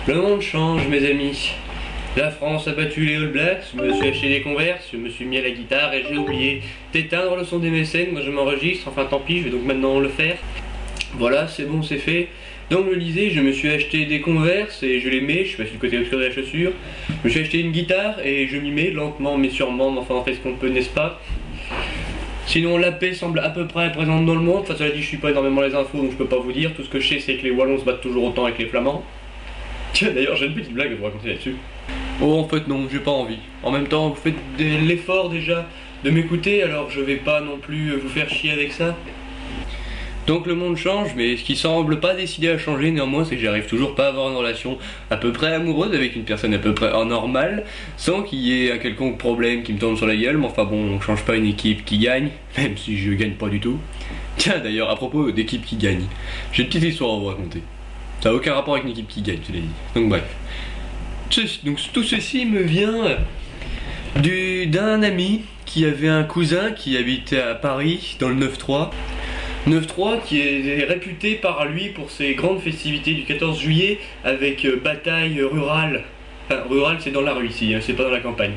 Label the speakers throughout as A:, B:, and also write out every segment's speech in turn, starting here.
A: Le monde change, mes amis. La France a battu les All Blacks, je me suis acheté des Converse, je me suis mis à la guitare et j'ai oublié d'éteindre le son des mécènes. Moi je m'enregistre, enfin tant pis, je vais donc maintenant le faire. Voilà, c'est bon, c'est fait. Donc je le disais, je me suis acheté des Converse et je les mets, je suis passé du côté obscur de la chaussure. Je me suis acheté une guitare et je m'y mets lentement mais sûrement, mais enfin on fait ce qu'on peut, n'est-ce pas? Sinon la paix semble à peu près présente dans le monde. Enfin cela dit, je suis pas énormément les infos donc je peux pas vous dire. Tout ce que je sais c'est que les Wallons se battent toujours autant avec les Flamands. Tiens d'ailleurs j'ai une petite blague à vous raconter là-dessus. Oh en fait non, j'ai pas envie. En même temps vous faites l'effort déjà de m'écouter, alors je vais pas non plus vous faire chier avec ça. Donc le monde change, mais ce qui semble pas décidé à changer néanmoins, c'est que j'arrive toujours pas à avoir une relation à peu près amoureuse avec une personne à peu près normale, sans qu'il y ait un quelconque problème qui me tombe sur la gueule. Mais enfin bon, on change pas une équipe qui gagne, même si je gagne pas du tout. Tiens d'ailleurs, à propos d'équipe qui gagne, j'ai une petite histoire à vous raconter. Ça n'a aucun rapport avec une équipe qui gagne, je l'ai dit. Donc bref. Donc tout ceci me vient d'un ami qui avait un cousin qui habitait à Paris dans le 9-3. 9-3 qui est réputé par lui pour ses grandes festivités du 14 juillet avec bataille rurale. Enfin, rurale c'est dans la rue ici, hein, c'est pas dans la campagne.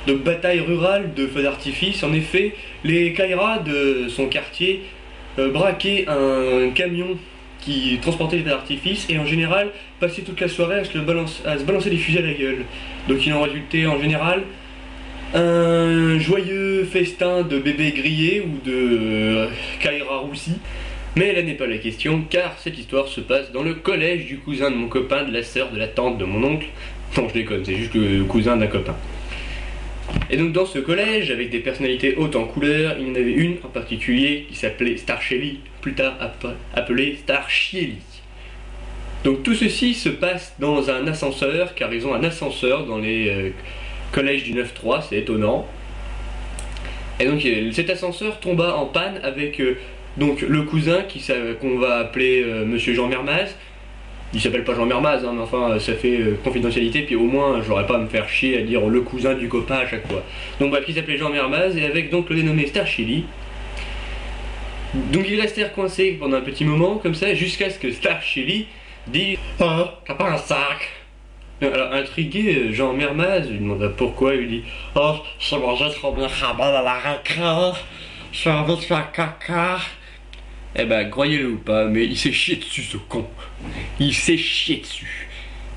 A: Donc bataille rurale de feux d'artifice. En effet, les Kairas de son quartier braquaient un camion qui transportait des feux d'artifice et en général passaient toute la soirée à se balancer des fusils à la gueule. Donc il en résultait en général un joyeux festin de bébés grillés ou de Kaira roussi. Mais là n'est pas la question, car cette histoire se passe dans le collège du cousin de mon copain, de la sœur, de la tante de mon oncle. Non, je déconne, c'est juste le cousin d'un copain. Et donc dans ce collège, avec des personnalités hautes en couleur, il y en avait une en particulier qui s'appelait Star Shelly, plus tard appelée Star Chieli. Donc tout ceci se passe dans un ascenseur, car ils ont un ascenseur dans les collège du 9-3, c'est étonnant. Et donc cet ascenseur tomba en panne avec donc le cousin qu'on va appeler Monsieur Jean Mermaz. Il s'appelle pas Jean Mermaz, hein, mais enfin ça fait confidentialité, puis au moins j'aurais pas à me faire chier à dire le cousin du copain à chaque fois. Donc bref, il s'appelait Jean Mermaz et avec donc le dénommé Star Chili. Donc ils restèrent coincés pendant un petit moment comme ça jusqu'à ce que Star Chili dit "Oh, t'as pas un sac?" Alors intrigué, Jean Mermaz lui demanda pourquoi, il lui dit "Oh, j'ai mangé trop bien rabat à la récré, j'ai envie de faire caca." Eh ben, croyez-le ou pas, mais il s'est chié dessus ce con. Il s'est chié dessus.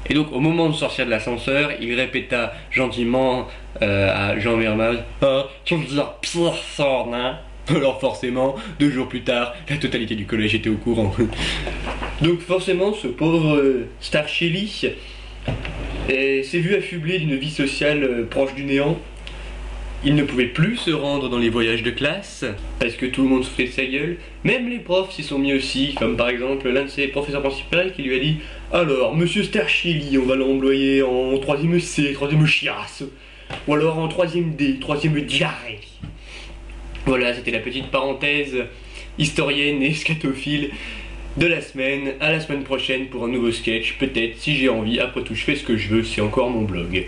A: Et donc au moment de sortir de l'ascenseur, il répéta gentiment à Jean Mermaz "Oh, tu veux dire pire sort, hein?" Alors forcément, 2 jours plus tard, la totalité du collège était au courant. Donc forcément, ce pauvre Star Shelly s'est vu affublé d'une vie sociale proche du néant. Il ne pouvait plus se rendre dans les voyages de classe parce que tout le monde se foutait de sa gueule. Même les profs s'y sont mis aussi, comme par exemple l'un de ses professeurs principaux qui lui a dit "Alors, monsieur Starchili, on va l'employer en 3ème C, 3ème chiasse, ou alors en 3ème D, 3ème diarrhée." Voilà, c'était la petite parenthèse historienne et scatophile de la semaine. À la semaine prochaine pour un nouveau sketch, peut-être si j'ai envie. Après tout, je fais ce que je veux, c'est encore mon blog.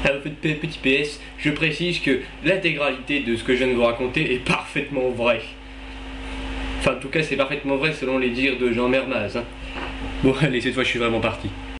A: Petit PS, je précise que l'intégralité de ce que je viens de vous raconter est parfaitement vrai. Enfin, en tout cas, c'est parfaitement vrai selon les dires de Jean Mermaz. Hein. Bon, allez, cette fois, je suis vraiment parti.